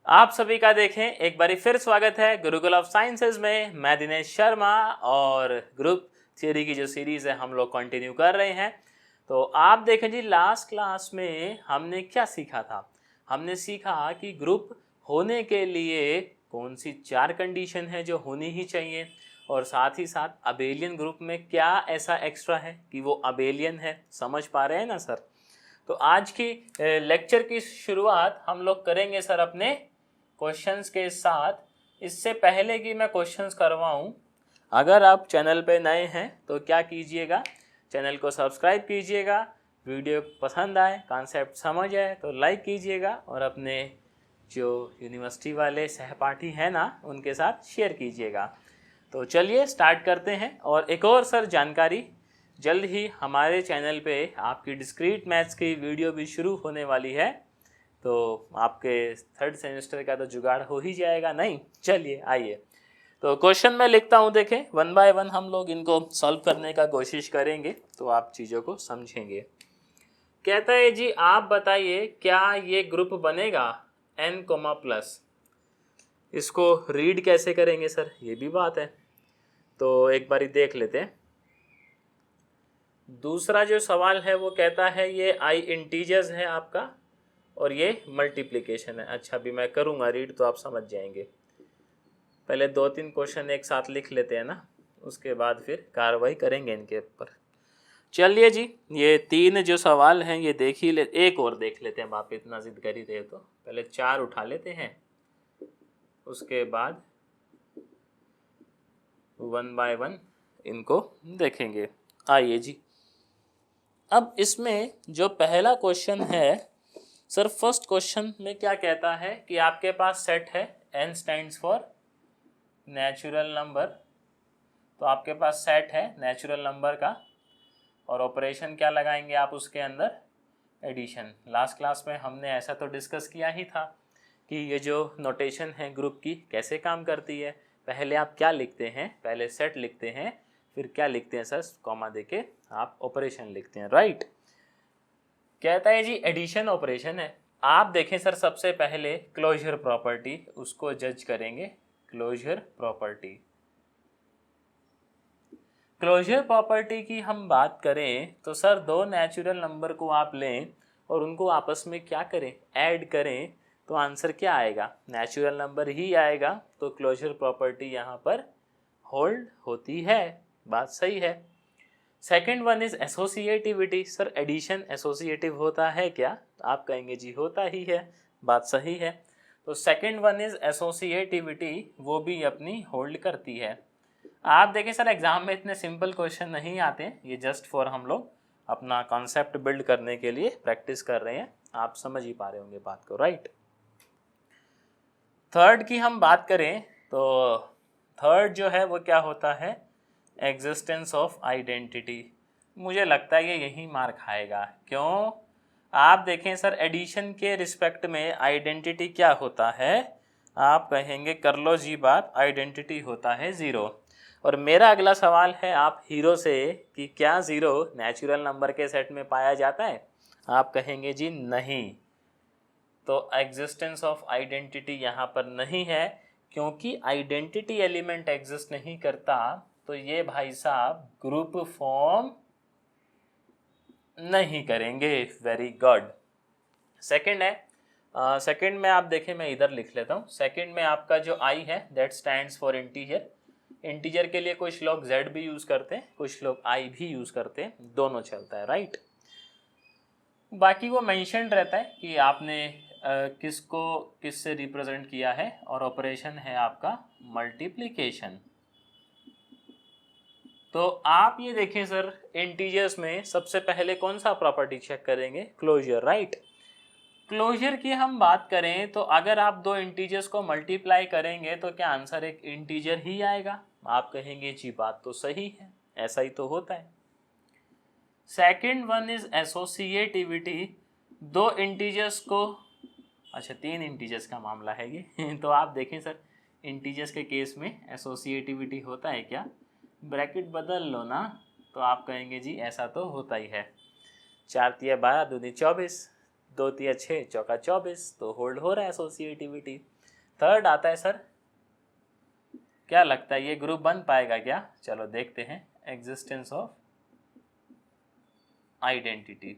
आप सभी का देखें एक बारी फिर स्वागत है गुरुकुल ऑफ साइंसेज में। मैं दिनेश शर्मा और ग्रुप थियरी की जो सीरीज़ है हम लोग कंटिन्यू कर रहे हैं। तो आप देखें जी, लास्ट क्लास में हमने क्या सीखा था। हमने सीखा कि ग्रुप होने के लिए कौन सी 4 कंडीशन है जो होनी ही चाहिए, और साथ ही साथ अबेलियन ग्रुप में क्या ऐसा एक्स्ट्रा है कि वो अबेलियन है। समझ पा रहे हैं ना सर? तो आज की लेक्चर की शुरुआत हम लोग करेंगे सर अपने क्वेश्चंस के साथ। इससे पहले कि मैं क्वेश्चंस करवाऊं, अगर आप चैनल पे नए हैं तो क्या कीजिएगा, चैनल को सब्सक्राइब कीजिएगा। वीडियो पसंद आए, कॉन्सेप्ट समझ आए तो लाइक कीजिएगा, और अपने जो यूनिवर्सिटी वाले सहपाठी हैं ना उनके साथ शेयर कीजिएगा। तो चलिए स्टार्ट करते हैं। और एक और सर जानकारी, जल्द ही हमारे चैनल पे आपकी डिस्क्रीट मैथ्स की वीडियो भी शुरू होने वाली है। तो आपके 3rd सेमेस्टर का तो जुगाड़ हो ही जाएगा। नहीं, चलिए आइए। तो क्वेश्चन मैं लिखता हूँ, देखें 1 बाय 1 हम लोग इनको सॉल्व करने का कोशिश करेंगे तो आप चीज़ों को समझेंगे। कहता है जी, आप बताइए क्या ये ग्रुप बनेगा n, इसको रीड कैसे करेंगे सर, ये भी बात है। तो एक बारी देख लेते हैं। दूसरा जो सवाल है वो कहता है ये i इंटीजर्स है आपका और ये मल्टीप्लिकेशन है। अच्छा, अभी मैं करूँगा रीड तो आप समझ जाएंगे। पहले 2-3 क्वेश्चन एक साथ लिख लेते हैं ना, उसके बाद फिर कार्रवाई करेंगे इनके ऊपर। चलिए जी, ये 3 जो सवाल हैं ये देख ही ले, एक और देख लेते हैं। आप इतना जिद कर ही रहे तो पहले 4 उठा लेते हैं, उसके बाद 1 बाय 1 इनको देखेंगे। आइए जी, अब इसमें जो पहला क्वेश्चन है सर, फर्स्ट क्वेश्चन में क्या कहता है कि आपके पास सेट है, n stands for natural number. तो आपके पास सेट है नेचुरल नंबर का, और ऑपरेशन क्या लगाएंगे आप उसके अंदर, एडिशन। लास्ट क्लास में हमने ऐसा तो डिस्कस किया ही था कि ये जो नोटेशन है ग्रुप की कैसे काम करती है। पहले आप क्या लिखते हैं, पहले सेट लिखते हैं, फिर क्या लिखते हैं सर, कॉमा देके आप ऑपरेशन लिखते हैं, राइट। कहता है जी एडिशन ऑपरेशन है। आप देखें सर, सबसे पहले क्लोजर प्रॉपर्टी उसको जज करेंगे। क्लोजर प्रॉपर्टी, क्लोजर प्रॉपर्टी की हम बात करें तो सर 2 नेचुरल नंबर को आप लें और उनको आपस में क्या करें, ऐड करें, तो आंसर क्या आएगा, नेचुरल नंबर ही आएगा। तो क्लोजर प्रॉपर्टी यहाँ पर होल्ड होती है, बात सही है। Second one is associativity. Sir addition associative होता है क्या, आप कहेंगे जी होता ही है, बात सही है। तो सेकेंड वन इज एसोसिएटिविटी, वो भी अपनी होल्ड करती है। आप देखें सर, एग्जाम में इतने सिंपल क्वेश्चन नहीं आते, ये जस्ट फॉर हम लोग अपना कॉन्सेप्ट बिल्ड करने के लिए प्रैक्टिस कर रहे हैं। आप समझ ही पा रहे होंगे बात को, राइट। थर्ड की हम बात करें तो थर्ड जो है वो क्या होता है, एग्जिस्टेंस ऑफ आइडेंटिटी। मुझे लगता है ये यही मार खाएगा। क्यों, आप देखें सर, एडिशन के रिस्पेक्ट में आइडेंटिटी क्या होता है, आप कहेंगे कर लो जी बात, आइडेंटिटी होता है 0। और मेरा अगला सवाल है आप हीरो से कि क्या 0 नेचुरल नंबर के सेट में पाया जाता है, आप कहेंगे जी नहीं। तो एग्जिस्टेंस ऑफ आइडेंटिटी यहाँ पर नहीं है, क्योंकि आइडेंटिटी एलिमेंट एग्जिस्ट नहीं करता तो ये भाई साहब ग्रुप फॉर्म नहीं करेंगे। Very good. सेकंड है, सेकंड में आप देखें, मैं इधर लिख लेता हूँ। सेकंड में आपका जो आई है that stands for integer. Integer के लिए कुछ लोग z भी यूज करते हैं, कुछ लोग i भी यूज करते हैं, दोनों चलता है, राइट। बाकी वो मेंशन्ड रहता है कि आपने किसको किस से रिप्रेजेंट किया है, और ऑपरेशन है आपका मल्टीप्लिकेशन। तो आप ये देखें सर, इंटीजर्स में सबसे पहले कौन सा प्रॉपर्टी चेक करेंगे, क्लोजर, राइट। क्लोजर की हम बात करें तो अगर आप 2 इंटीजर्स को मल्टीप्लाई करेंगे तो क्या आंसर एक इंटीजर ही आएगा, आप कहेंगे जी बात तो सही है, ऐसा ही तो होता है। Second one is associativity. 2 integers को, अच्छा 3 इंटीजर्स का मामला है ये तो आप देखें सर, इंटीजर्स के केस में एसोसिएटिविटी होता है क्या, ब्रैकेट बदल लो ना, तो आप कहेंगे जी ऐसा तो होता ही है। 4 तिया 12, 2 दी 24, 2 तिया 6 चौका 24, तो होल्ड हो रहा है एसोसिएटिविटी। थर्ड आता है सर, क्या लगता है ये ग्रुप बन पाएगा क्या? चलो देखते हैं। Existence of identity.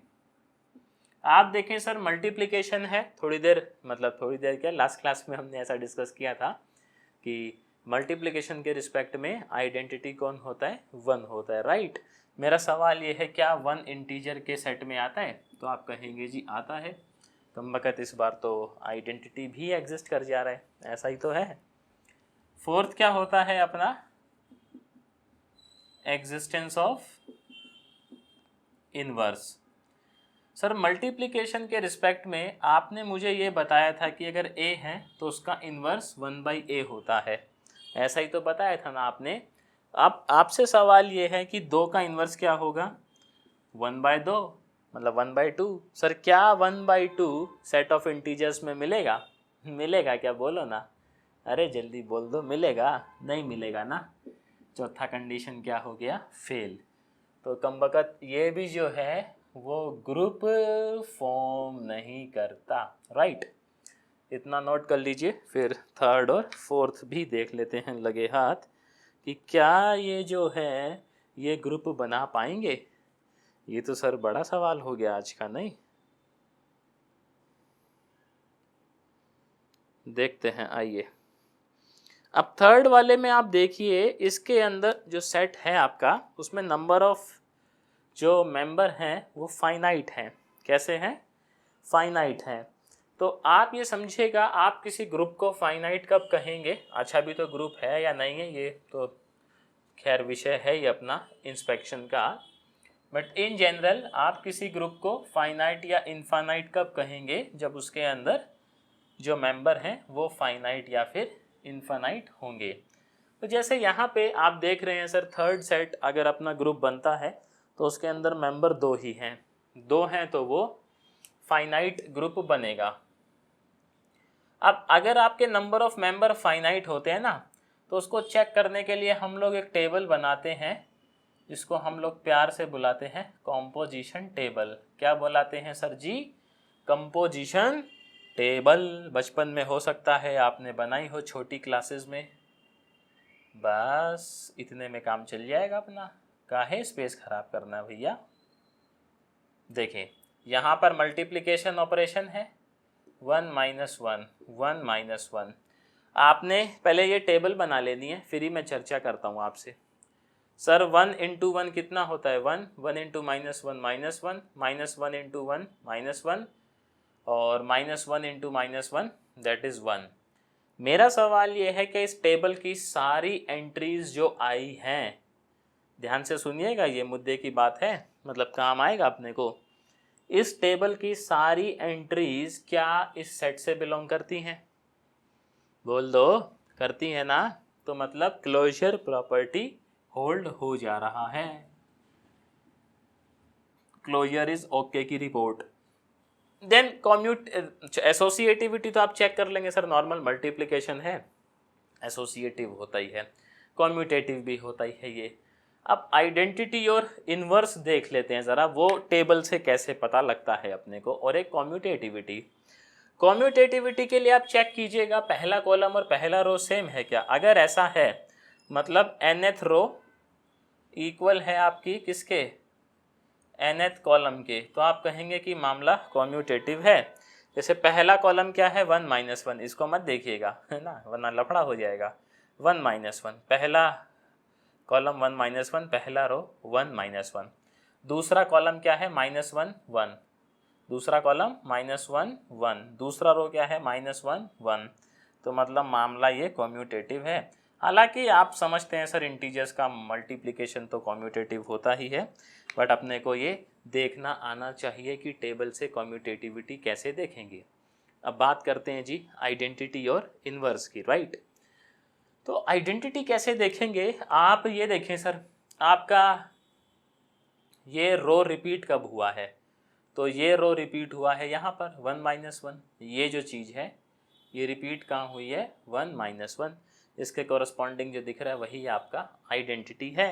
आप देखें सर, मल्टीप्लिकेशन है, थोड़ी देर क्या, लास्ट क्लास में हमने ऐसा डिस्कस किया था कि मल्टीप्लिकेशन के रिस्पेक्ट में आइडेंटिटी कौन होता है? 1 होता है, राइट। मेरा सवाल ये है, क्या 1 इंटीजर के सेट में आता है? तो आप कहेंगे जी आता है। कमबख्त इस बार तो आइडेंटिटी भी एग्जिस्ट कर जा रहा है, ऐसा ही तो है। फोर्थ क्या होता है अपना? Existence of inverse. Sir multiplication के रिस्पेक्ट में आपने मुझे ये बताया था कि अगर a है तो उसका इनवर्स 1/a होता है, ऐसा ही तो बताया था ना आपने। अब आपसे सवाल ये है कि 2 का इनवर्स क्या होगा? 1/2, मतलब 1/2। सर क्या 1/2 सेट ऑफ इंटीजर्स में मिलेगा? मिलेगा क्या? बोलो ना, अरे जल्दी बोल दो, मिलेगा? नहीं मिलेगा ना। चौथा कंडीशन क्या हो गया? फेल। तो कमबख्त ये भी जो है वो ग्रुप फॉर्म नहीं करता, राइट। इतना नोट कर लीजिए। फिर थर्ड और फोर्थ भी देख लेते हैं लगे हाथ कि क्या ये जो है ये ग्रुप बना पाएंगे। ये तो सर बड़ा सवाल हो गया आज का, नहीं? देखते हैं, आइए। अब थर्ड वाले में आप देखिए, इसके अंदर जो सेट है आपका, उसमें नंबर ऑफ जो मेंबर हैं वो फाइनाइट हैं। कैसे हैं? फाइनाइट हैं। तो आप ये समझिएगा, आप किसी ग्रुप को फाइनाइट कब कहेंगे? अच्छा भी तो ग्रुप है या नहीं है ये तो खैर विषय है ये अपना इंस्पेक्शन का, बट इन जनरल आप किसी ग्रुप को फाइनाइट या इनफाइनाइट कब कहेंगे? जब उसके अंदर जो मेंबर हैं वो फाइनाइट या फिर इनफाइनाइट होंगे। तो जैसे यहाँ पे आप देख रहे हैं सर, थर्ड सेट अगर अपना ग्रुप बनता है तो उसके अंदर मेंबर 2 ही हैं, 2 हैं तो वो फाइनाइट ग्रुप बनेगा। अब अगर आपके नंबर ऑफ मेंबर फाइनाइट होते हैं ना, तो उसको चेक करने के लिए हम लोग एक टेबल बनाते हैं जिसको हम लोग प्यार से बुलाते हैं कॉम्पोजिशन टेबल। क्या बुलाते हैं सर जी? Composition table. बचपन में हो सकता है आपने बनाई हो छोटी क्लासेस में, बस इतने में काम चल जाएगा अपना, काहे स्पेस खराब करना भैया। देखें यहाँ पर मल्टीप्लिकेशन ऑपरेशन है, 1 - 1 1 - 1। आपने पहले ये टेबल बना लेनी है, फिर ही मैं चर्चा करता हूँ आपसे। सर 1 × 1 कितना होता है? 1 1 × -1 -1 -1 -1 × 1 -1 और -1 × -1 दैट इज़ 1। मेरा सवाल ये है कि इस टेबल की सारी एंट्रीज जो आई हैं, ध्यान से सुनिएगा, ये मुद्दे की बात है, मतलब काम आएगा अपने को। इस टेबल की सारी एंट्रीज क्या इस सेट से बिलोंग करती हैं? बोल दो, करती है ना? तो मतलब क्लोजर प्रॉपर्टी होल्ड हो जा रहा है। क्लोजर इज ओके की रिपोर्ट। देन कॉम्यूट एसोसिएटिविटी तो आप चेक कर लेंगे सर, नॉर्मल मल्टीप्लिकेशन है, एसोसिएटिव होता ही है, कॉम्यूटेटिव भी होता ही है ये। अब आइडेंटिटी और इनवर्स देख लेते हैं ज़रा, वो टेबल से कैसे पता लगता है अपने को। और एक कॉम्यूटेटिविटी, कॉम्यूटेटिविटी के लिए आप चेक कीजिएगा पहला कॉलम और पहला रो सेम है क्या। अगर ऐसा है मतलब nth रो इक्वल है आपकी किसके? nth कॉलम के, तो आप कहेंगे कि मामला कॉम्यूटेटिव है। जैसे पहला कॉलम क्या है? 1 - 1, इसको मत देखिएगा है ना, वरना लफड़ा हो जाएगा। 1 - 1 पहला कॉलम, 1 - 1 पहला रो 1 - 1। दूसरा कॉलम क्या है? -1 1। दूसरा कॉलम -1 1। दूसरा रो क्या है? -1 1। तो मतलब मामला ये कॉम्यूटेटिव है। हालांकि आप समझते हैं सर इंटीजर्स का मल्टीप्लिकेशन तो कॉम्यूटेटिव होता ही है, बट अपने को ये देखना आना चाहिए कि टेबल से कॉम्यूटेटिविटी कैसे देखेंगे। अब बात करते हैं जी आइडेंटिटी और इनवर्स की, राइट। तो आइडेंटिटी कैसे देखेंगे? आप ये देखें सर, आपका ये रो रिपीट कब हुआ है? तो ये रो रिपीट हुआ है यहाँ पर 1 - 1। ये जो चीज़ है ये रिपीट कहाँ हुई है? 1 - 1। इसके कॉरस्पॉन्डिंग जो दिख रहा है वही आपका आइडेंटिटी है,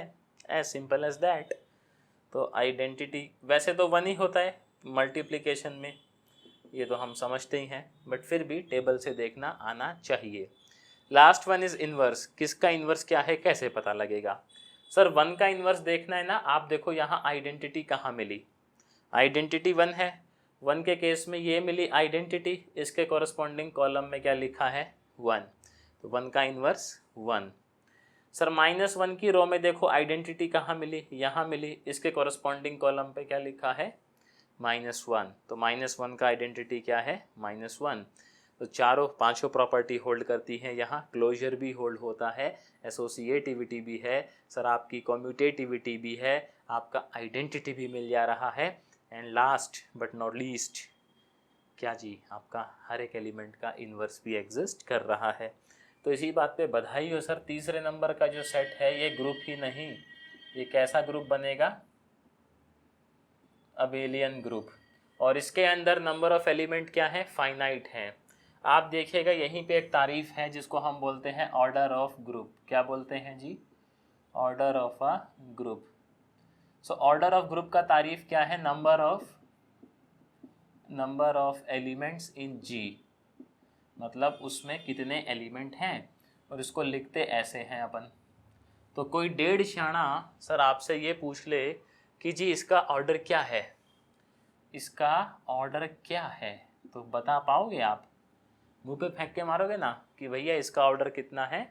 एज सिंपल एज दैट। तो आइडेंटिटी वैसे तो 1 ही होता है मल्टीप्लिकेशन में, ये तो हम समझते ही हैं, बट फिर भी टेबल से देखना आना चाहिए। Last one is inverse. किसका इनवर्स क्या है, कैसे पता लगेगा? सर 1 का इनवर्स देखना है ना। आप देखो यहाँ आइडेंटिटी कहाँ मिली, आइडेंटिटी 1 है। 1 के केस में ये मिली आइडेंटिटी, इसके कॉरस्पॉन्डिंग कॉलम में क्या लिखा है, 1। तो 1 का इनवर्स 1। सर -1 की रो में देखो आइडेंटिटी कहाँ मिली, यहाँ मिली, इसके कॉरस्पॉन्डिंग कॉलम पे क्या लिखा है, -1। तो -1 का आइडेंटिटी क्या है, -1। तो चारों पांचों प्रॉपर्टी होल्ड करती हैं यहाँ, क्लोजर भी होल्ड होता है, एसोसिएटिविटी भी है, सर आपकी कम्यूटेटिविटी भी है, आपका आइडेंटिटी भी मिल जा रहा है, and last but not least क्या जी, आपका हर एक एलिमेंट का इन्वर्स भी एग्जिस्ट कर रहा है। तो इसी बात पे बधाई हो सर, तीसरे नंबर का जो सेट है ये ग्रुप ही नहीं, ये कैसा ग्रुप बनेगा, अबेलियन ग्रुप। और इसके अंदर नंबर ऑफ एलिमेंट क्या है, फाइनाइट है। आप देखिएगा यहीं पे एक तारीफ है जिसको हम बोलते हैं ऑर्डर ऑफ ग्रुप। क्या बोलते हैं जी, order of a group. So order of group का तारीफ क्या है, number of elements in G, मतलब उसमें कितने एलिमेंट हैं, और इसको लिखते ऐसे हैं अपन। तो कोई डेढ़ शाना सर आपसे ये पूछ ले कि जी इसका ऑर्डर क्या है, इसका ऑर्डर क्या है, तो बता पाओगे आप? मुंह पे फेंक के मारोगे ना कि भैया इसका ऑर्डर कितना है,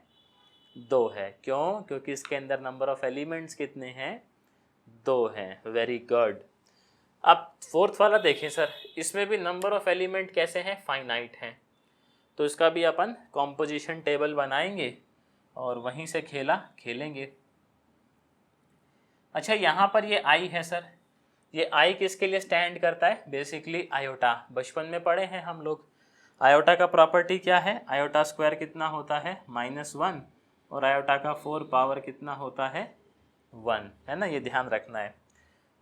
2 है। क्यों? क्योंकि इसके अंदर नंबर ऑफ एलिमेंट्स कितने हैं, 2 हैं। Very good. अब फोर्थ वाला देखें सर, इसमें भी नंबर ऑफ एलिमेंट कैसे हैं, फाइनाइट हैं। तो इसका भी अपन कॉम्पोजिशन टेबल बनाएंगे और वहीं से खेला खेलेंगे। अच्छा यहाँ पर ये आई है सर, ये आई किसके लिए स्टैंड करता है, बेसिकली आयोटा। बचपन में पढ़े हैं हम लोग, आयोटा का प्रॉपर्टी क्या है, आयोटा स्क्वायर कितना होता है, -1, और आयोटा का 4 पावर कितना होता है, 1, है ना, ये ध्यान रखना है।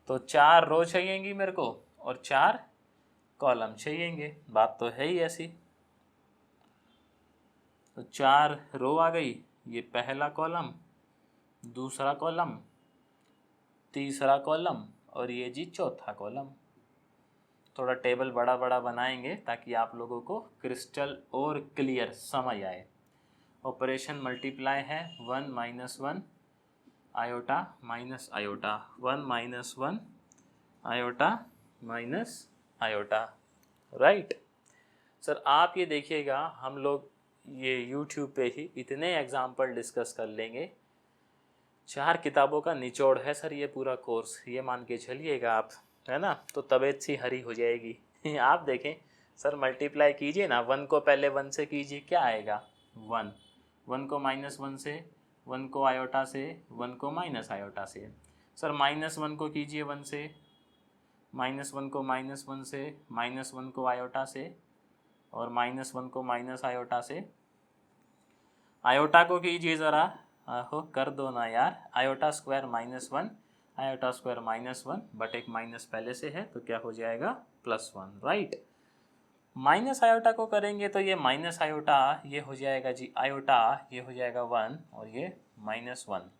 तो 4 रो चाहिएंगी मेरे को और 4 कॉलम चाहिएंगे, बात तो है ही ऐसी। तो 4 रो आ गई, ये पहला कॉलम, दूसरा कॉलम, तीसरा कॉलम, और ये जी चौथा कॉलम। थोड़ा टेबल बड़ा बड़ा बनाएंगे ताकि आप लोगों को क्रिस्टल और क्लियर समझ आए। ऑपरेशन मल्टीप्लाई है, 1 - 1 iota minus iota, 1 - 1 iota minus iota, right. Sir आप ये देखिएगा, हम लोग ये यूट्यूब पे ही इतने एग्जाम्पल डिस्कस कर लेंगे, 4 किताबों का निचोड़ है सर ये पूरा कोर्स, ये मान के चलिएगा आप, है ना। तो तबीयत सी हरी हो जाएगी। आप देखें सर, मल्टीप्लाई कीजिए ना, 1 को पहले 1 से कीजिए, क्या आएगा, 1, 1 को -1 से, 1 को आयोटा से, 1 को माइनस आयोटा से। सर -1 को कीजिए 1 से, -1 को -1 से, -1 को आयोटा से, और -1 को माइनस आयोटा से। आयोटा को कीजिए ज़रा, हो कर दो ना यार, iota square -1, iota square -1, but एक माइनस पहले से है तो क्या हो जाएगा, +1, राइट। माइनस आयोटा को करेंगे तो ये माइनस आयोटा, ये हो जाएगा जी आयोटा, ये हो जाएगा 1, और ये -1।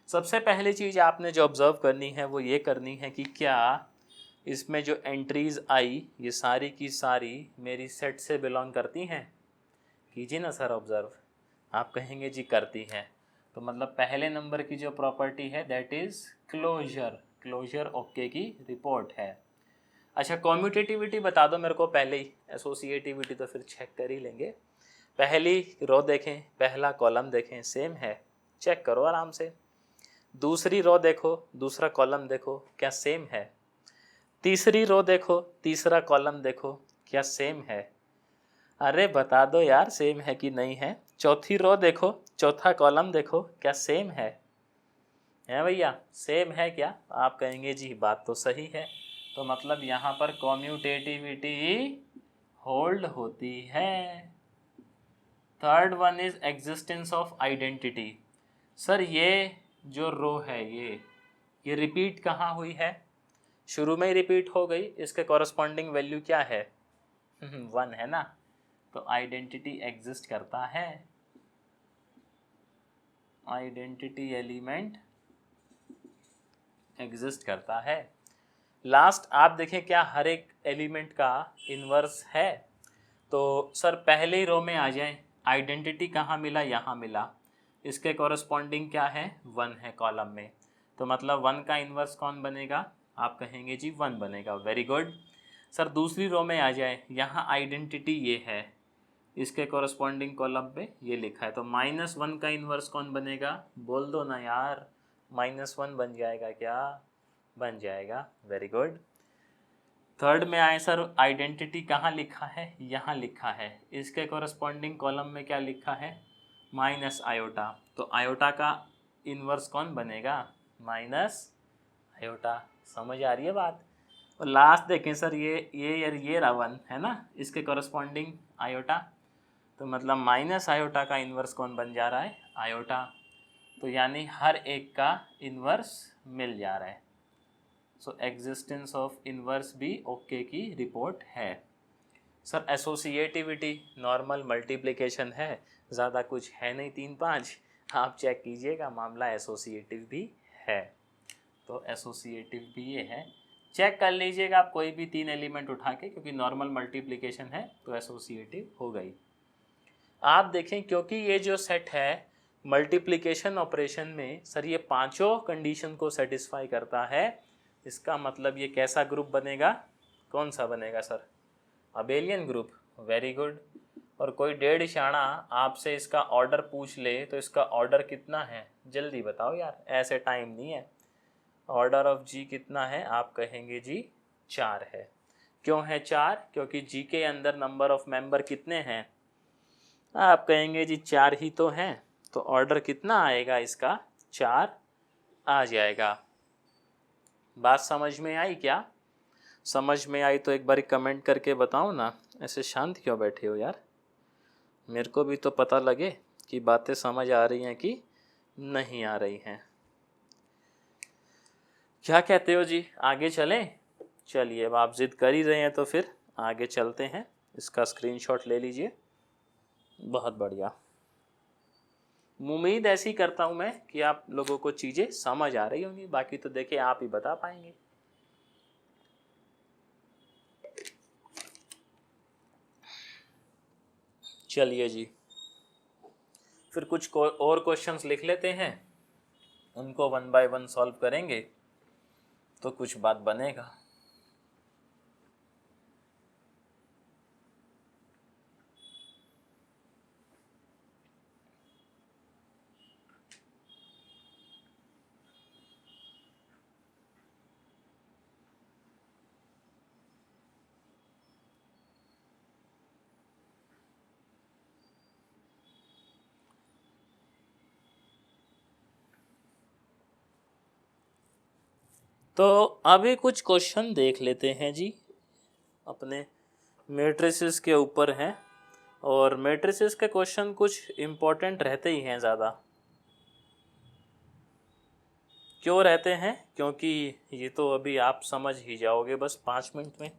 सबसे पहली चीज़ आपने जो ऑब्जर्व करनी है वो ये करनी है कि क्या इसमें जो एंट्रीज आई ये सारी की सारी मेरी सेट से बिलोंग करती हैं। कीजिए ना सर ऑब्जर्व, आप कहेंगे जी करती हैं, तो मतलब पहले नंबर की जो प्रॉपर्टी है that is closure, closure okay की रिपोर्ट है। अच्छा कॉम्यूटेटिविटी बता दो मेरे को पहले ही, एसोसिएटिविटी तो फिर चेक कर ही लेंगे। पहली रो देखें, पहला कॉलम देखें, सेम है, चेक करो आराम से। दूसरी रो देखो, दूसरा कॉलम देखो, क्या सेम है। तीसरी रो देखो, तीसरा कॉलम देखो, क्या सेम है। अरे बता दो यार सेम है कि नहीं है। चौथी रो देखो, चौथा कॉलम देखो, क्या सेम है भैया, सेम है क्या? आप कहेंगे जी बात तो सही है, तो मतलब यहाँ पर कॉम्यूटेटिविटी होल्ड होती है। Third one is existence of identity. Sir ये जो रो है ये रिपीट कहाँ हुई है, शुरू में ही रिपीट हो गई, इसके कॉरस्पॉन्डिंग वैल्यू क्या है, 1 है ना, तो आइडेंटिटी एग्जिस्ट करता है, आइडेंटिटी एलिमेंट एग्जिस्ट करता है। लास्ट आप देखें क्या हर एक एलिमेंट का इन्वर्स है। तो सर पहले ही रो में आ जाए, आइडेंटिटी कहाँ मिला, यहाँ मिला, इसके कॉरस्पॉन्डिंग क्या है, 1 है कॉलम में, तो मतलब 1 का इन्वर्स कौन बनेगा, आप कहेंगे जी 1 बनेगा। Very good. सर दूसरी रो में आ जाए, यहाँ आइडेंटिटी ये है, इसके कॉरस्पॉन्डिंग कॉलम पे ये लिखा है, तो -1 का इन्वर्स कौन बनेगा, बोल दो ना यार, -1 बन जाएगा क्या, बन जाएगा। Very good. थर्ड में आए सर, आइडेंटिटी कहाँ लिखा है, यहाँ लिखा है, इसके कॉरस्पॉन्डिंग कॉलम में क्या लिखा है, माइनस आयोटा, तो आयोटा का इन्वर्स कौन बनेगा, माइनस आयोटा। समझ आ रही है बात। और लास्ट देखें सर, ये रहा 1 है ना, इसके कॉरस्पॉन्डिंग आयोटा, तो मतलब माइनस आयोटा का इन्वर्स कौन बन जा रहा है, आयोटा। तो यानी हर एक का इन्वर्स मिल जा रहा है। सो एग्जिस्टेंस ऑफ इन्वर्स भी ओके की रिपोर्ट है। सर एसोसिएटिविटी नॉर्मल मल्टीप्लिकेशन है, ज़्यादा कुछ है नहीं, 3-5 आप चेक कीजिएगा, मामला एसोसिएटिव भी है। तो एसोसिएटिव भी ये है, चेक कर लीजिएगा आप कोई भी 3 एलिमेंट उठा के, क्योंकि नॉर्मल मल्टीप्लिकेशन है तो एसोसिएटिव हो गई। आप देखें क्योंकि ये जो सेट है मल्टीप्लिकेशन ऑपरेशन में सर ये पांचों कंडीशन को सेटिस्फाई करता है, इसका मतलब ये कैसा ग्रुप बनेगा, कौन सा बनेगा sir, abelian group. Very good. और कोई डेढ़ इशाना आपसे इसका ऑर्डर पूछ ले तो इसका ऑर्डर कितना है, जल्दी बताओ यार, ऐसे टाइम नहीं है। ऑर्डर ऑफ जी कितना है, आप कहेंगे जी 4 है। क्यों है 4, क्योंकि जी के अंदर नंबर ऑफ मेंबर कितने हैं, आप कहेंगे जी 4 ही तो हैं, तो ऑर्डर कितना आएगा इसका, 4 आ जाएगा। बात समझ में आई क्या, समझ में आई तो एक बार कमेंट करके बताओ ना, ऐसे शांत क्यों बैठे हो यार, मेरे को भी तो पता लगे कि बातें समझ आ रही हैं कि नहीं आ रही हैं। क्या कहते हो जी, आगे चलें। चलिए अब आप जिद कर ही रहे हैं तो फिर आगे चलते हैं, इसका स्क्रीनशॉट ले लीजिए। बहुत बढ़िया, उम्मीद ऐसी करता हूँ मैं कि आप लोगों को चीज़ें समझ आ रही होंगी, बाकी तो देखिए आप ही बता पाएंगे। चलिए जी, फिर कुछ और क्वेश्चंस लिख लेते हैं, उनको 1 बाय 1 सॉल्व करेंगे तो कुछ बात बनेगा। तो अभी कुछ क्वेश्चन देख लेते हैं जी, अपने मैट्रिसेस के ऊपर हैं, और मैट्रिसेस के क्वेश्चन कुछ इम्पोर्टेंट रहते ही हैं ज़्यादा। क्यों रहते हैं, क्योंकि ये तो अभी आप समझ ही जाओगे बस 5 मिनट में।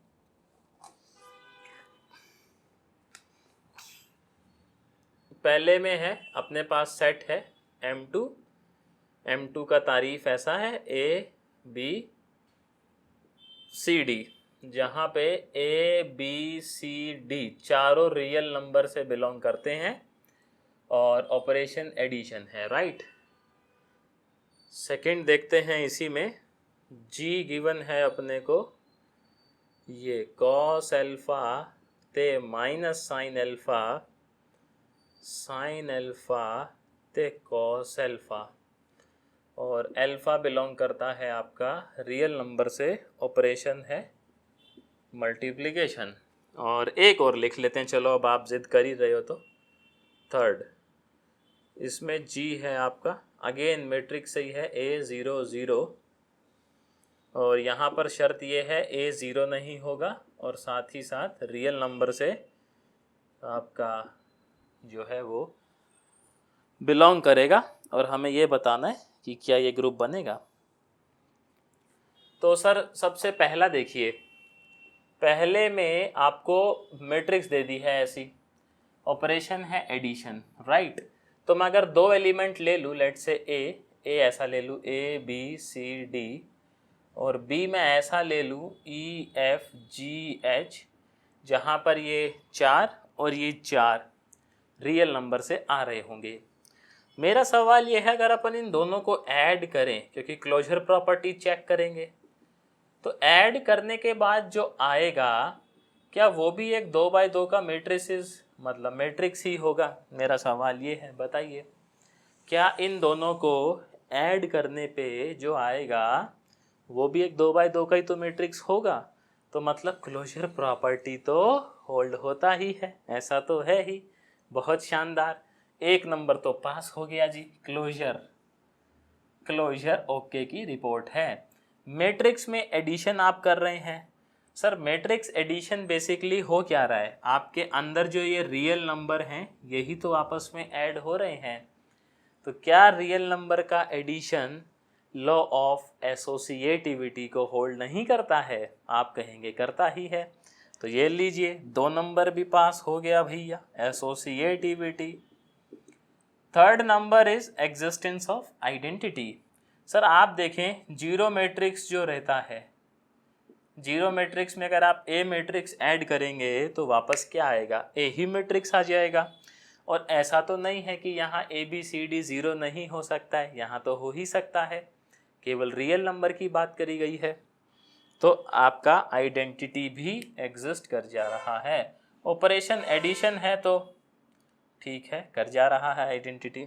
पहले में है अपने पास सेट है M2 का तारीफ ऐसा है ABCD, जहाँ पे ABCD चारों रियल नंबर से बिलोंग करते हैं और ऑपरेशन एडिशन है, राइट। सेकंड देखते हैं, इसी में G गिवन है अपने को, ये कॉस एल्फा ते माइनस साइन एल्फा ते कॉस एल्फा, और एल्फा बिलोंग करता है आपका रियल नंबर से, ऑपरेशन है मल्टीप्लिकेशन। और एक और लिख लेते हैं, चलो अब आप जिद कर ही रहे हो तो थर्ड, इसमें जी है आपका, अगेन मैट्रिक्स सही है A00, और यहाँ पर शर्त ये है A0 नहीं होगा, और साथ ही साथ रियल नंबर से आपका जो है वो बिलोंग करेगा, और हमें ये बताना है कि क्या ये ग्रुप बनेगा। तो सर सबसे पहला देखिए, पहले में आपको मैट्रिक्स दे दी है ऐसी, ऑपरेशन है एडिशन, राइट। तो मैं अगर 2 एलिमेंट ले लूँ, लेट से ए ऐसा ले लूँ ABCD, और बी मैं ऐसा ले लूँ EFGH, जहाँ पर ये 4 और ये 4 रियल नंबर से आ रहे होंगे। मेरा सवाल ये है, अगर अपन इन दोनों को ऐड करें, क्योंकि क्लोजर प्रॉपर्टी चेक करेंगे, तो ऐड करने के बाद जो आएगा क्या वो भी एक 2x2 का मैट्रिक्स मतलब मैट्रिक्स ही होगा? मेरा सवाल ये है, बताइए क्या इन दोनों को ऐड करने पे जो आएगा वो भी एक 2x2 का ही तो मैट्रिक्स होगा? तो मतलब क्लोजर प्रॉपर्टी तो होल्ड होता ही है, ऐसा तो है ही। बहुत शानदार, 1 नंबर तो पास हो गया जी। क्लोजर ओके की रिपोर्ट है। मैट्रिक्स में एडिशन आप कर रहे हैं। सर मैट्रिक्स एडिशन बेसिकली हो क्या रहा है, आपके अंदर जो ये रियल नंबर हैं यही तो आपस में ऐड हो रहे हैं। तो क्या रियल नंबर का एडिशन लॉ ऑफ एसोसिएटिविटी को होल्ड नहीं करता है? आप कहेंगे करता ही है। तो ये लीजिए 2 नंबर भी पास हो गया भैया, associativity. Third number is existence of identity. Sir आप देखें जीरो मैट्रिक्स जो रहता है, जीरो मैट्रिक्स में अगर आप ए मैट्रिक्स ऐड करेंगे तो वापस क्या आएगा? ए ही मैट्रिक्स आ जाएगा। और ऐसा तो नहीं है कि यहाँ ABCD ज़ीरो नहीं हो सकता है, यहाँ तो हो ही सकता है, केवल रियल नंबर की बात करी गई है। तो आपका आइडेंटिटी भी एग्जिस्ट कर जा रहा है। ऑपरेशन एडिशन है तो ठीक है, कर जा रहा है आइडेंटिटी।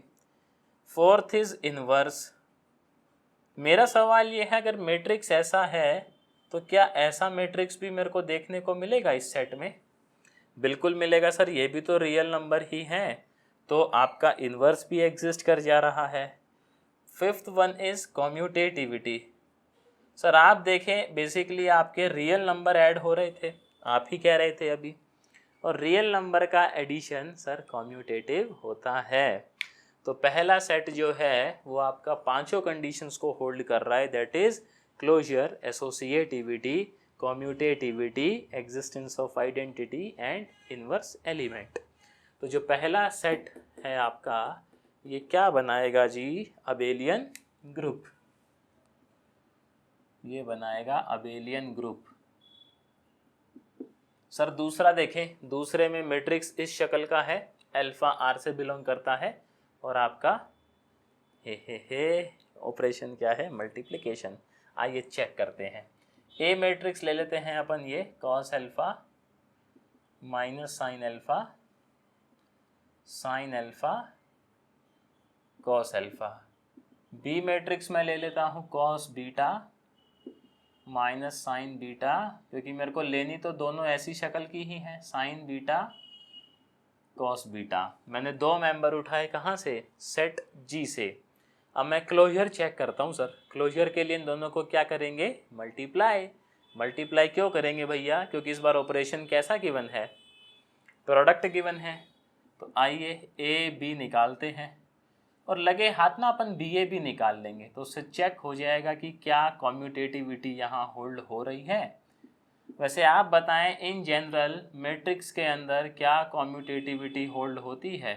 Fourth is inverse. मेरा सवाल ये है, अगर मैट्रिक्स ऐसा है तो क्या ऐसा मैट्रिक्स भी मेरे को देखने को मिलेगा इस सेट में? बिल्कुल मिलेगा सर, ये भी तो रियल नंबर ही हैं, तो आपका इन्वर्स भी एग्जिस्ट कर जा रहा है। Fifth one is commutativity. Sir आप देखें बेसिकली आपके रियल नंबर ऐड हो रहे थे, आप ही कह रहे थे अभी, और रियल नंबर का एडिशन सर कम्यूटेटिव होता है। तो पहला सेट जो है वो आपका पांचों कंडीशंस को होल्ड कर रहा है, that is closure, associativity, commutativity, existence of identity and inverse element. तो जो पहला सेट है आपका ये क्या बनाएगा जी? Abelian group. ये बनाएगा अबेलियन ग्रुप। सर दूसरा देखें, दूसरे में मैट्रिक्स इस शक्ल का है, अल्फा आर से बिलोंग करता है, और आपका हे ऑपरेशन क्या है? मल्टीप्लिकेशन। आइए चेक करते हैं। ए मैट्रिक्स ले लेते हैं अपन, ये cos alpha minus sine alpha, sine alpha cos alpha. B matrix में ले लेता हूँ cos beta minus sine beta, क्योंकि मेरे को लेनी तो दोनों ऐसी शक्ल की ही है, साइन बीटा कॉस बीटा। मैंने 2 मेंबर उठाए कहाँ से? सेट जी से। अब मैं क्लोजर चेक करता हूँ सर। क्लोजर के लिए इन दोनों को क्या करेंगे? मल्टीप्लाई। मल्टीप्लाई क्यों करेंगे भैया? क्योंकि इस बार ऑपरेशन कैसा गिवन है? प्रोडक्ट गिवन है। तो आइए ए बी निकालते हैं, और लगे हाथ ना अपन BA भी निकाल लेंगे, तो उससे चेक हो जाएगा कि क्या कम्यूटेटिविटी यहाँ होल्ड हो रही है। वैसे आप बताएं इन जनरल मैट्रिक्स के अंदर क्या कम्यूटेटिविटी होल्ड होती है?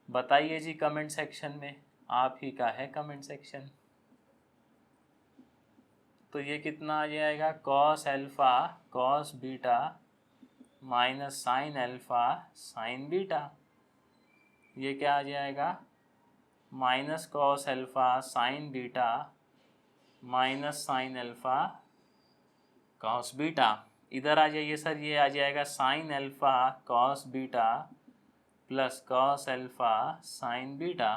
बताइए जी कमेंट सेक्शन में, आप ही का है कमेंट सेक्शन। तो ये कितना आ जाएगा? Cos alpha cos beta minus sine alpha sine beta. ये क्या आ जाएगा? Minus cos alpha sine beta minus sine alpha cos beta. इधर आ जाइए सर, ये आ जाएगा sign alpha cos beta plus cos alpha sine beta.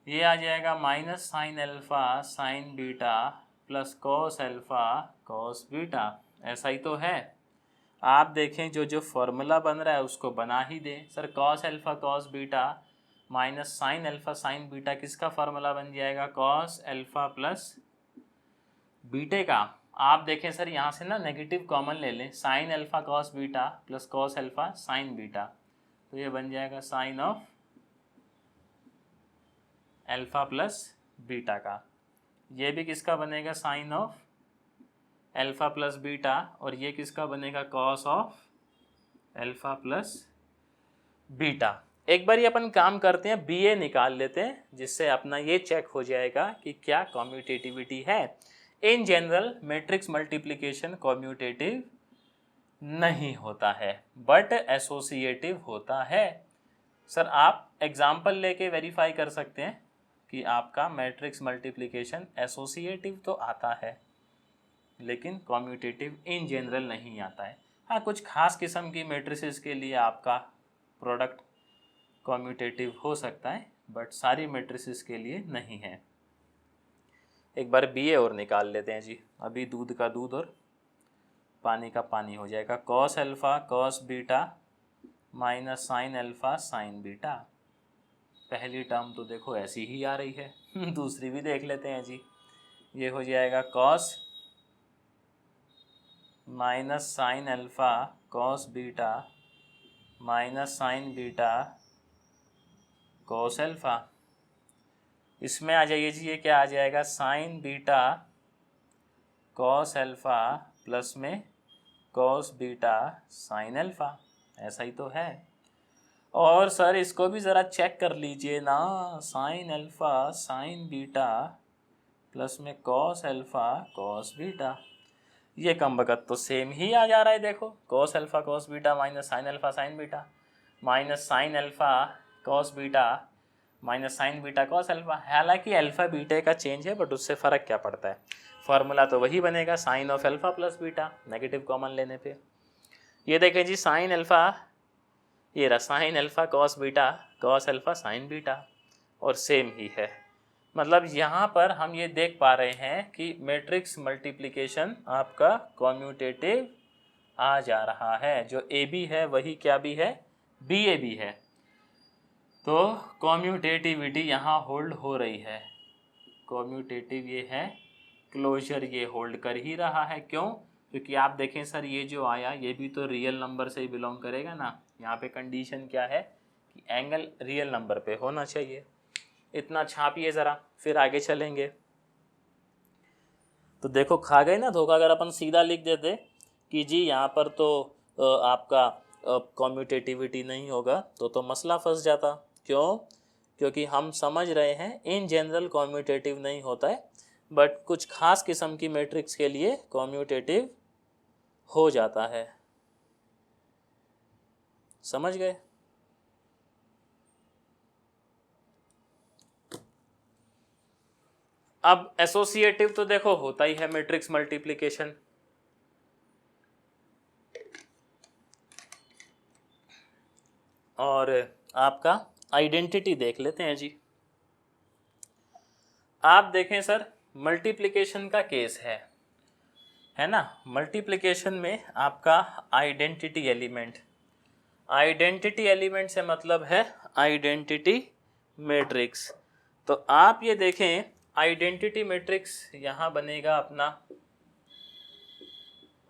ये आ जाएगा minus sine alpha sine beta plus cos alpha cos beta. ऐसा ही तो है। आप देखें जो जो फॉर्मूला बन रहा है उसको बना ही दें। Sir cos alpha cos beta minus sine alpha sine beta किसका फॉर्मूला बन जाएगा? कॉस अल्फा प्लस बीटे का। आप देखें सर यहाँ से ना नेगेटिव कॉमन ले लें, sine alpha cos beta plus cos alpha sine beta, तो ये बन जाएगा sine of alpha plus beta का। ये भी किसका बनेगा? Sine of alpha plus beta, और ये किसका बनेगा? Cos of alpha plus beta. एक बार अपन काम करते हैं, बी ए निकाल लेते हैं, जिससे अपना ये चेक हो जाएगा कि क्या कॉम्यूटेटिविटी है। In general matrix multiplication commutative नहीं होता है बट एसोसिएटिव होता है। सर आप एग्जाम्पल लेके वेरीफाई कर सकते हैं कि आपका मैट्रिक्स मल्टीप्लिकेशन एसोसिएटिव तो आता है लेकिन कॉम्यूटेटिव इन जनरल नहीं आता है। हाँ, कुछ खास किस्म की मैट्रिसेस के लिए आपका प्रोडक्ट कॉम्यूटेटिव हो सकता है बट सारी मैट्रिसेस के लिए नहीं है। एक बार बी ए और निकाल लेते हैं जी। अभी दूध का दूध और पानी का पानी हो जाएगा। Cos alpha cos beta minus sine alpha sine beta. पहली टर्म तो देखो ऐसी ही आ रही है दूसरी भी देख लेते हैं जी। ये हो जाएगा cos minus sine alpha cos beta minus sine beta cos alpha. इसमें आ जाइए जी, ये क्या आ जाएगा, sign beta cos alpha plus में कॉस बीटा साइन अल्फ़ा। ऐसा ही तो है। और सर इसको भी ज़रा चेक कर लीजिए ना, sign alpha sine beta plus में कॉस अल्फ़ा कॉस बीटा। ये कमबख्त तो सेम ही आ जा रहा है। देखो cos alpha cos beta minus sine alpha sine beta minus sine alpha cos beta minus sine beta cos alpha. हालांकि अल्फ़ा बीटा का change है बट उससे फ़र्क क्या पड़ता है, फार्मूला तो वही बनेगा, sine of alpha plus beta, negative common लेने पे। ये देखें जी, साइन अल्फ़ा, ये रहा sine alpha cos beta cos alpha sine beta, और सेम ही है। मतलब यहाँ पर हम ये देख पा रहे हैं कि मैट्रिक्स मल्टीप्लिकेशन आपका कॉम्यूटेटिव आ जा रहा है। जो ए बी है वही क्या भी है, बी ए भी है। तो कॉम्यूटेटिविटी यहाँ होल्ड हो रही है। कॉम्यूटेटिव ये है, क्लोजर ये होल्ड कर ही रहा है। क्यों? क्योंकि आप देखें सर, ये जो आया ये भी तो रियल नंबर से ही बिलोंग करेगा ना। यहाँ पे कंडीशन क्या है कि एंगल रियल नंबर पे होना चाहिए। इतना छापिए ज़रा, फिर आगे चलेंगे। तो देखो खा गए ना धोखा। अगर अपन सीधा लिख देते कि जी यहाँ पर तो आपका कॉम्यूटेटिविटी नहीं होगा तो मसला फंस जाता। क्यों? क्योंकि हम समझ रहे हैं इन जनरल कॉम्यूटेटिव नहीं होता है बट कुछ खास किस्म की मैट्रिक्स के लिए कॉम्यूटेटिव हो जाता है। समझ गए? अब एसोसिएटिव तो देखो होता ही है मैट्रिक्स मल्टीप्लिकेशन। और आपका आइडेंटिटी देख लेते हैं जी। आप देखें सर, मल्टीप्लिकेशन का केस है ना। मल्टीप्लिकेशन में आपका आइडेंटिटी एलिमेंट, आइडेंटिटी एलिमेंट से मतलब है आइडेंटिटी मैट्रिक्स। तो आप ये देखें, आइडेंटिटी मैट्रिक्स यहाँ बनेगा अपना,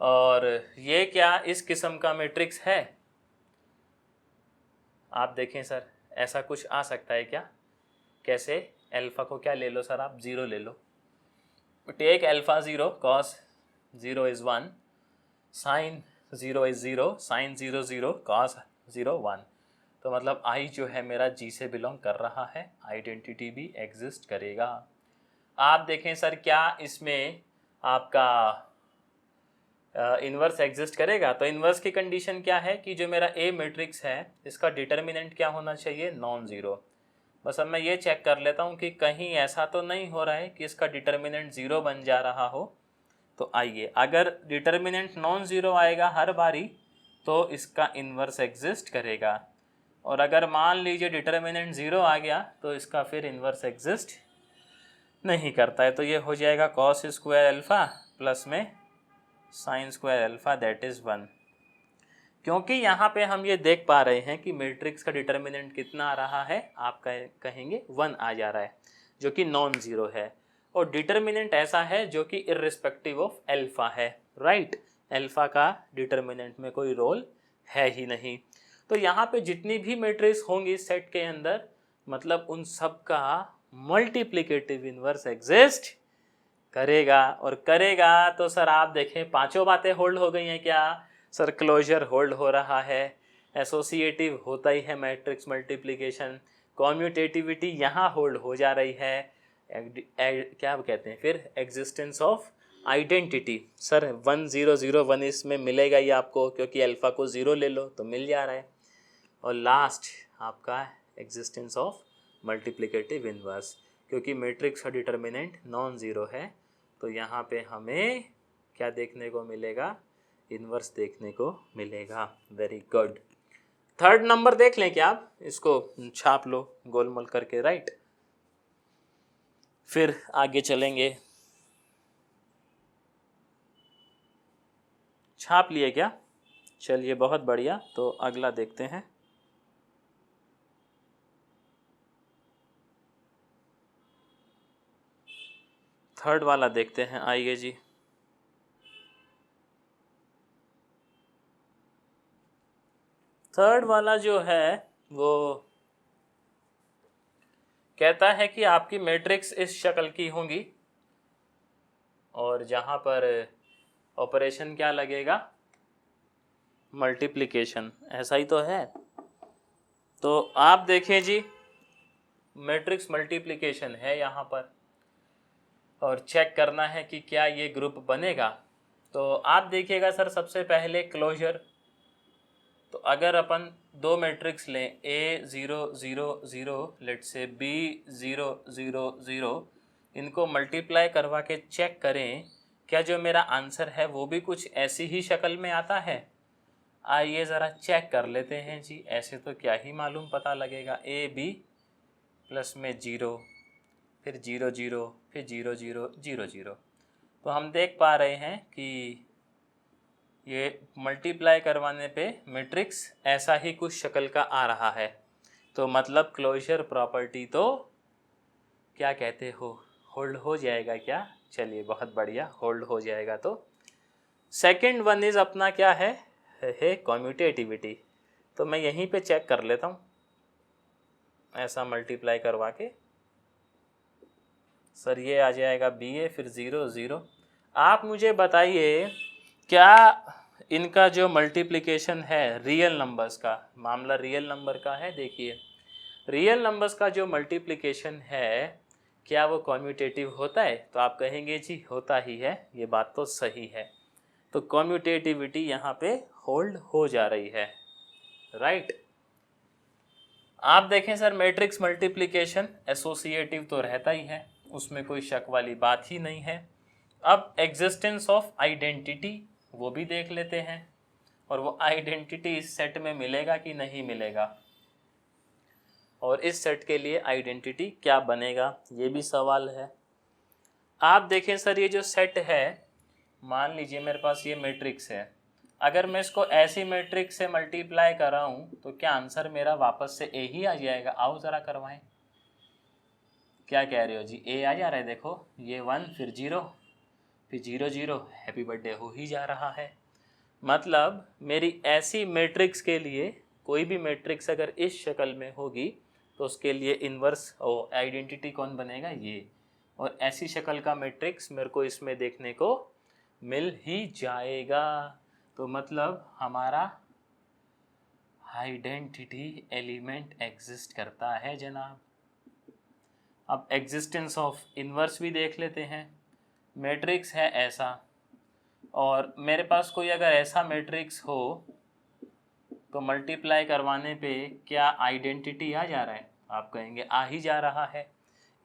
और ये क्या इस किस्म का मैट्रिक्स है? आप देखें सर, ऐसा कुछ आ सकता है क्या? कैसे? अल्फ़ा को क्या ले लो सर आप, ज़ीरो ले लो। Take alpha zero cos zero is 1, sine zero is 0, sine zero 0, cos zero 1। तो मतलब आई जो है मेरा जी से बिलोंग कर रहा है, आइडेंटिटी भी एग्जिस्ट करेगा। आप देखें सर, क्या इसमें आपका इन्वर्स एग्जिस्ट करेगा? तो इन्वर्स की कंडीशन क्या है कि जो मेरा ए मैट्रिक्स है इसका डिटर्मिनेंट क्या होना चाहिए, नॉन ज़ीरो। बस अब मैं ये चेक कर लेता हूँ कि कहीं ऐसा तो नहीं हो रहा है कि इसका डिटर्मिनेंट ज़ीरो बन जा रहा हो। तो आइए, अगर डिटर्मिनेंट नॉन ज़ीरो आएगा हर बारी तो इसका इन्वर्स एग्जिस्ट करेगा, और अगर मान लीजिए डिटर्मिनेंट ज़ीरो आ गया तो इसका फिर इन्वर्स एग्जिस्ट नहीं करता है। तो ये हो जाएगा कॉस स्क्वायर अल्फ़ा प्लस में sine square alpha that is 1। क्योंकि यहाँ पे हम ये देख पा रहे हैं कि मैट्रिक्स का डिटर्मिनेंट कितना आ रहा है, आप कहेंगे 1 आ जा रहा है, जो कि नॉन ज़ीरो है। और डिटर्मिनेंट ऐसा है जो कि इर्रिस्पेक्टिव ऑफ अल्फ़ा है, राइट। अल्फ़ा का डिटर्मिनेंट में कोई रोल है ही नहीं। तो यहाँ पे जितनी भी मैट्रिक्स होंगी सेट के अंदर, मतलब उन सब का मल्टीप्लिकेटिव इन्वर्स एग्जिस्ट करेगा। और करेगा तो सर आप देखें पांचों बातें होल्ड हो गई हैं क्या? सर क्लोजर होल्ड हो रहा है, एसोसिएटिव होता ही है मैट्रिक्स मल्टीप्लिकेशन, कॉम्यूटेटिविटी यहाँ होल्ड हो जा रही है, क्या कहते हैं फिर एग्जिस्टेंस ऑफ आइडेंटिटी। सर 1001 इसमें मिलेगा ही आपको, क्योंकि अल्फ़ा को 0 ले लो तो मिल जा रहा है। और लास्ट आपका एग्जिस्टेंस ऑफ मल्टीप्लिकेटिव इन्वर्स, क्योंकि मैट्रिक्स का डिटर्मिनेंट नॉन ज़ीरो है तो यहाँ पे हमें क्या देखने को मिलेगा, इन्वर्स देखने को मिलेगा। Very good. थर्ड नंबर देख लें क्या आप, इसको छाप लो गोलमोल करके, राइट। फिर आगे चलेंगे। छाप लिए क्या? चलिए बहुत बढ़िया, तो अगला देखते हैं। थर्ड वाला देखते हैं, आइए जी। थर्ड वाला जो है वो कहता है कि आपकी मैट्रिक्स इस शक्ल की होंगी और जहाँ पर ऑपरेशन क्या लगेगा, मल्टीप्लिकेशन, ऐसा ही तो है। तो आप देखें जी, मैट्रिक्स मल्टीप्लिकेशन है यहाँ पर और चेक करना है कि क्या ये ग्रुप बनेगा। तो आप देखिएगा सर, सबसे पहले क्लोजर। तो अगर अपन दो मैट्रिक्स लें A0 0 0 लेट से B0 0 0, इनको मल्टीप्लाई करवा के चेक करें क्या जो मेरा आंसर है वो भी कुछ ऐसी ही शक्ल में आता है। आइए ज़रा चेक कर लेते हैं जी। ऐसे तो क्या ही मालूम पता लगेगा, AB प्लस में 0, फिर 0 0, फिर 0 0 0 0। तो हम देख पा रहे हैं कि ये मल्टीप्लाई करवाने पे मैट्रिक्स ऐसा ही कुछ शक्ल का आ रहा है। तो मतलब क्लोजर प्रॉपर्टी तो क्या कहते हो, होल्ड हो जाएगा क्या? चलिए बहुत बढ़िया, होल्ड हो जाएगा। तो सेकंड वन इज अपना क्या है कॉम्यूटेटिविटी। तो मैं यहीं पे चेक कर लेता हूँ, ऐसा मल्टीप्लाई करवा के। सर ये आ जाएगा BA फिर 0 0। आप मुझे बताइए क्या इनका जो मल्टीप्लिकेशन है रियल नंबर्स का, मामला रियल नंबर का है। देखिए रियल नंबर्स का जो मल्टीप्लिकेशन है क्या वो कॉम्यूटेटिव होता है? तो आप कहेंगे जी होता ही है, ये बात तो सही है। तो कॉम्यूटेटिविटी यहाँ पे होल्ड हो जा रही है, राइट। आप देखें सर, मैट्रिक्स मल्टीप्लिकेशन एसोसिएटिव तो रहता ही है, उसमें कोई शक वाली बात ही नहीं है। अब एग्जिस्टेंस ऑफ आइडेंटिटी वो भी देख लेते हैं, और वो आइडेंटिटी इस सेट में मिलेगा कि नहीं मिलेगा, और इस सेट के लिए आइडेंटिटी क्या बनेगा, ये भी सवाल है। आप देखें सर, ये जो सेट है, मान लीजिए मेरे पास ये मैट्रिक्स है, अगर मैं इसको ऐसी मैट्रिक्स से मल्टीप्लाई कराऊं तो क्या आंसर मेरा वापस से ए ही आ जाएगा? आओ ज़रा करवाएं। क्या कह रहे हो जी? ए आ जा रहा है, देखो ये 1 फिर 0 फिर 0 0, हैप्पी बर्थडे हो ही जा रहा है। मतलब मेरी ऐसी मैट्रिक्स के लिए, कोई भी मैट्रिक्स अगर इस शक्ल में होगी तो उसके लिए इन्वर्स और आइडेंटिटी कौन बनेगा? ये। और ऐसी शक्ल का मैट्रिक्स मेरे को इसमें देखने को मिल ही जाएगा। तो मतलब हमारा आइडेंटिटी एलिमेंट एग्जिस्ट करता है जनाब। अब एग्जिस्टेंस ऑफ इन्वर्स भी देख लेते हैं। मैट्रिक्स है ऐसा, और मेरे पास कोई अगर ऐसा मैट्रिक्स हो तो मल्टीप्लाई करवाने पे क्या आइडेंटिटी आ जा रहा है? आप कहेंगे आ ही जा रहा है।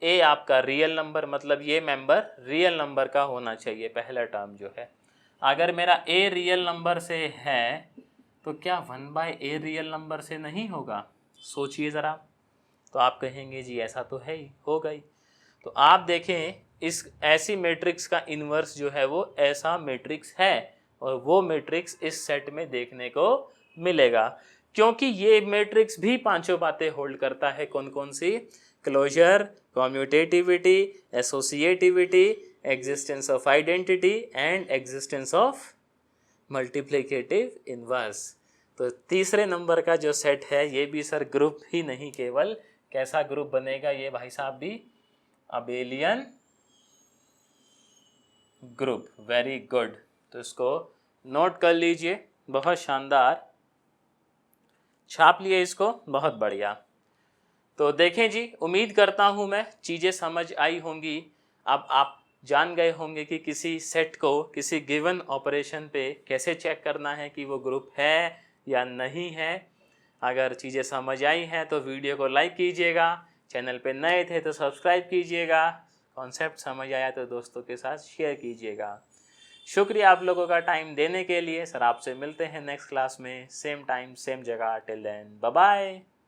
ए आपका रियल नंबर, मतलब ये मेंबर रियल नंबर का होना चाहिए, पहला टर्म जो है। अगर मेरा ए रियल नंबर से है तो क्या 1/a रियल नंबर से नहीं होगा? सोचिए ज़रा। तो आप कहेंगे जी ऐसा तो है ही, होगा ही। तो आप देखें, इस ऐसी मैट्रिक्स का इन्वर्स जो है वो ऐसा मैट्रिक्स है, और वो मैट्रिक्स इस सेट में देखने को मिलेगा, क्योंकि ये मैट्रिक्स भी पांचों बातें होल्ड करता है। कौन कौन सी? Closure, commutativity, associativity, existence of identity and existence of multiplicative inverse. तो तीसरे नंबर का जो सेट है ये भी सर ग्रुप ही नहीं, केवल कैसा ग्रुप बनेगा ये भाई साहब भी? Abelian group. Very good. तो इसको नोट कर लीजिए, बहुत शानदार। छाप लिए इसको, बहुत बढ़िया। तो देखें जी, उम्मीद करता हूँ मैं चीज़ें समझ आई होंगी। अब आप जान गए होंगे कि किसी सेट को किसी गिवन ऑपरेशन पे कैसे चेक करना है कि वो ग्रुप है या नहीं है। अगर चीज़ें समझ आई हैं तो वीडियो को लाइक कीजिएगा, चैनल पे नए थे तो सब्सक्राइब कीजिएगा, कॉन्सेप्ट समझ आया तो दोस्तों के साथ शेयर कीजिएगा। शुक्रिया आप लोगों का टाइम देने के लिए। सर आपसे मिलते हैं नेक्स्ट क्लास में, सेम टाइम सेम जगह। Till then bye bye.